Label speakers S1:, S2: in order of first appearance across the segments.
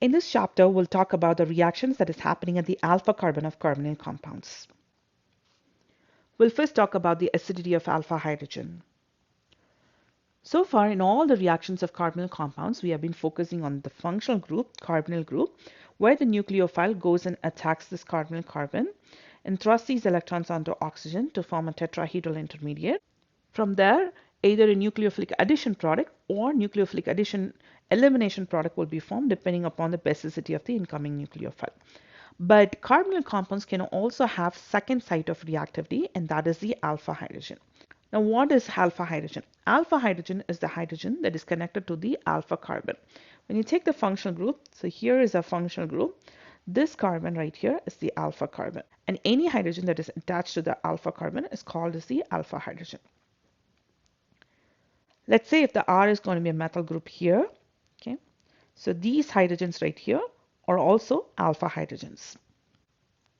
S1: In this chapter, we'll talk about the reactions that is happening at the alpha carbon of carbonyl compounds. We'll first talk about the acidity of alpha hydrogen. So far, in all the reactions of carbonyl compounds, we have been focusing on the functional group, carbonyl group, where the nucleophile goes and attacks this carbonyl carbon and thrusts these electrons onto oxygen to form a tetrahedral intermediate. From there, either a nucleophilic addition product or nucleophilic addition elimination product will be formed depending upon the basicity of the incoming nucleophile. But carbonyl compounds can also have second site of reactivity, and that is the alpha hydrogen. Now, what is alpha hydrogen? Alpha hydrogen is the hydrogen that is connected to the alpha carbon. When you take the functional group, so here is a functional group. This carbon right here is the alpha carbon. And any hydrogen that is attached to the alpha carbon is called as the alpha hydrogen. Let's say if the R is going to be a methyl group here, okay? So these hydrogens right here are also alpha hydrogens.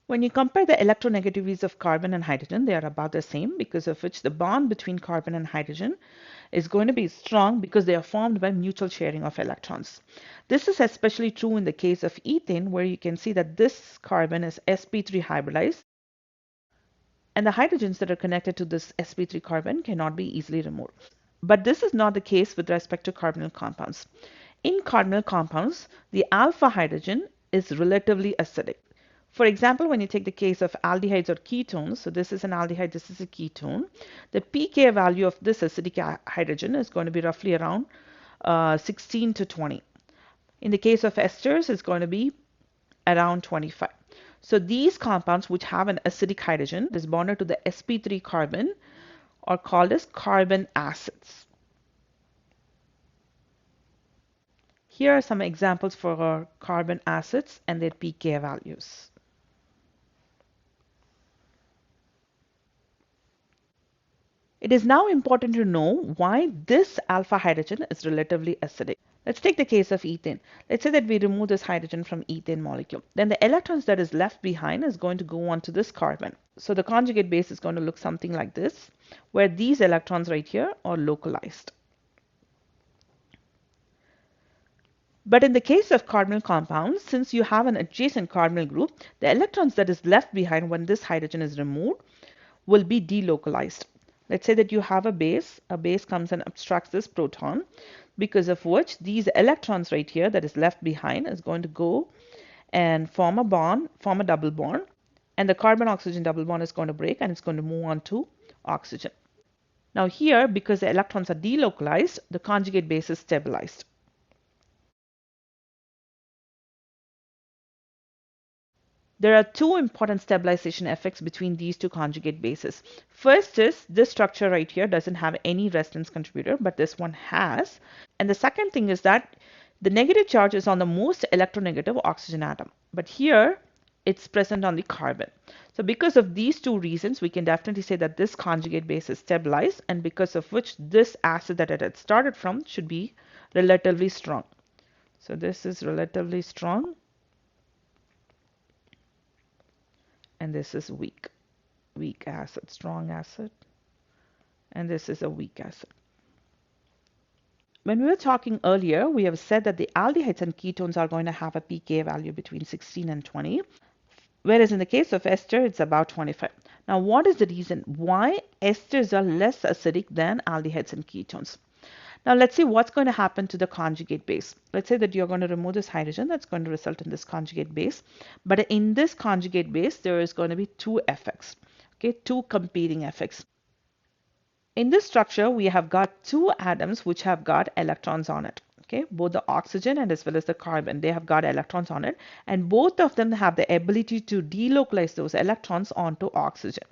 S1: When you compare the electronegativities of carbon and hydrogen, they are about the same, because of which the bond between carbon and hydrogen is going to be strong because they are formed by mutual sharing of electrons. This is especially true in the case of ethane, where you can see that this carbon is sp3 hybridized, and the hydrogens that are connected to this sp3 carbon cannot be easily removed. But this is not the case with respect to carbonyl compounds. In carbonyl compounds, the alpha hydrogen is relatively acidic. For example, when you take the case of aldehydes or ketones, so this is an aldehyde, this is a ketone, the pK value of this acidic hydrogen is going to be roughly around 16 to 20. In the case of esters, it's going to be around 25. So these compounds which have an acidic hydrogen is bonded to the sp3 carbon are called as carbon acids. Here are some examples for our carbon acids and their pK values. It is now important to know why this alpha hydrogen is relatively acidic. Let's take the case of ethane. Let's say that we remove this hydrogen from ethane molecule. Then the electrons that is left behind is going to go onto this carbon. So the conjugate base is going to look something like this, where these electrons right here are localized. But in the case of carbonyl compounds, since you have an adjacent carbonyl group, the electrons that is left behind when this hydrogen is removed will be delocalized. Let's say that you have a base comes and abstracts this proton, because of which these electrons right here that is left behind is going to go and form a bond, form a double bond, and the carbon-oxygen double bond is going to break and it's going to move on to oxygen. Now here, because the electrons are delocalized, the conjugate base is stabilized. There are two important stabilization effects between these two conjugate bases. First is this structure right here doesn't have any resonance contributor, but this one has. And the second thing is that the negative charge is on the most electronegative oxygen atom. But here it's present on the carbon. So because of these two reasons, we can definitely say that this conjugate base is stabilized, and because of which this acid that it had started from should be relatively strong. So this is relatively strong. And this is weak acid, strong acid, and this is a weak acid. When we were talking earlier, we have said that the aldehydes and ketones are going to have a pK value between 16 and 20, whereas in the case of ester, it's about 25. Now, what is the reason why esters are less acidic than aldehydes and ketones? Now let's see what's going to happen to the conjugate base. Let's say that you're going to remove this hydrogen, that's going to result in this conjugate base. But in this conjugate base, there is going to be two effects, okay, two competing effects. In this structure, we have got two atoms which have got electrons on it. Okay, both the oxygen and as well as the carbon, they have got electrons on it, and both of them have the ability to delocalize those electrons onto oxygen.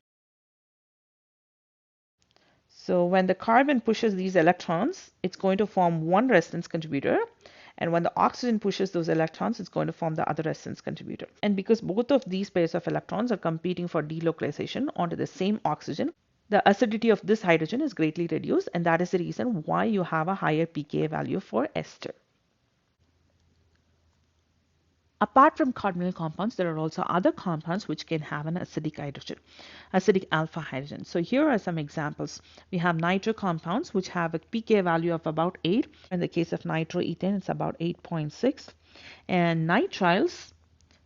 S1: So when the carbon pushes these electrons, it's going to form one resonance contributor. And when the oxygen pushes those electrons, it's going to form the other resonance contributor. And because both of these pairs of electrons are competing for delocalization onto the same oxygen, the acidity of this hydrogen is greatly reduced. And that is the reason why you have a higher pKa value for ester. Apart from carbonyl compounds, there are also other compounds which can have an acidic hydrogen, acidic alpha hydrogen. So here are some examples. We have nitro compounds which have a pK value of about 8. In the case of nitroethane, it's about 8.6. And nitriles,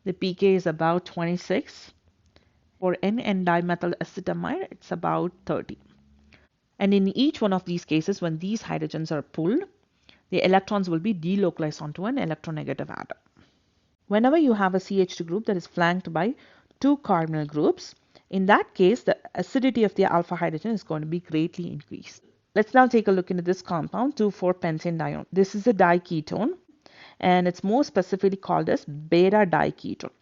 S1: the pK is about 26. For N-dimethyl acetamide, it's about 30. And in each one of these cases, when these hydrogens are pulled, the electrons will be delocalized onto an electronegative atom. Whenever you have a CH2 group that is flanked by two carbonyl groups, in that case, the acidity of the alpha hydrogen is going to be greatly increased. Let's now take a look into this compound, 2,4-pentane-dione. This is a diketone, and it's more specifically called as beta diketone.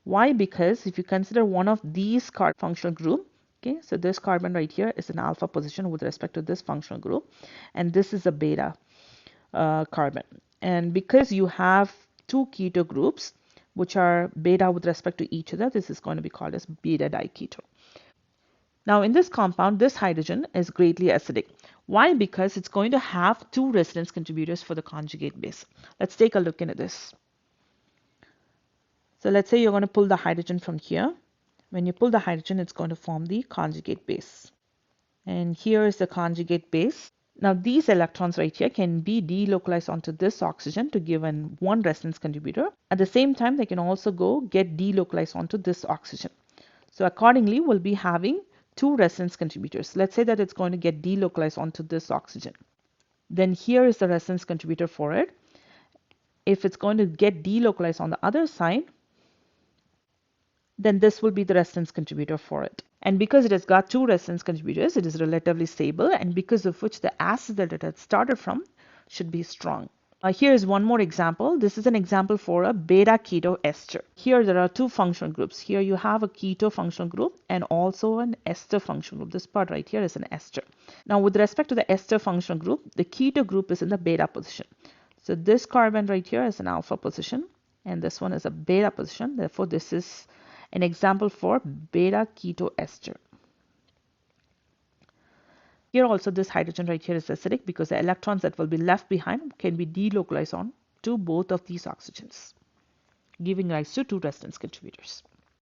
S1: Why? Because if you consider one of these functional group, okay, so this carbon right here is an alpha position with respect to this functional group, and this is a beta carbon. And because you have two keto groups which are beta with respect to each other, this is going to be called as beta diketone. Now in this compound, this hydrogen is greatly acidic. Why? Because it's going to have two resonance contributors for the conjugate base. Let's take a look into this. So let's say you're going to pull the hydrogen from here. When you pull the hydrogen, it's going to form the conjugate base. And here is the conjugate base. Now these electrons right here can be delocalized onto this oxygen to give one resonance contributor. At the same time, they can also get delocalized onto this oxygen. So accordingly, we'll be having two resonance contributors. Let's say that it's going to get delocalized onto this oxygen. Then here is the resonance contributor for it. If it's going to get delocalized on the other side, then this will be the resonance contributor for it. And because it has got two resonance contributors, it is relatively stable, and because of which the acid that it had started from should be strong. Here is one more example. This is an example for a beta keto ester. Here there are two functional groups. Here you have a keto functional group and also an ester functional group. This part right here is an ester. Now with respect to the ester functional group, the keto group is in the beta position. So this carbon right here is an alpha position, and this one is a beta position. Therefore, this is an example for beta keto ester. Here also this hydrogen right here is acidic because the electrons that will be left behind can be delocalized on to both of these oxygens, giving rise to two resonance contributors.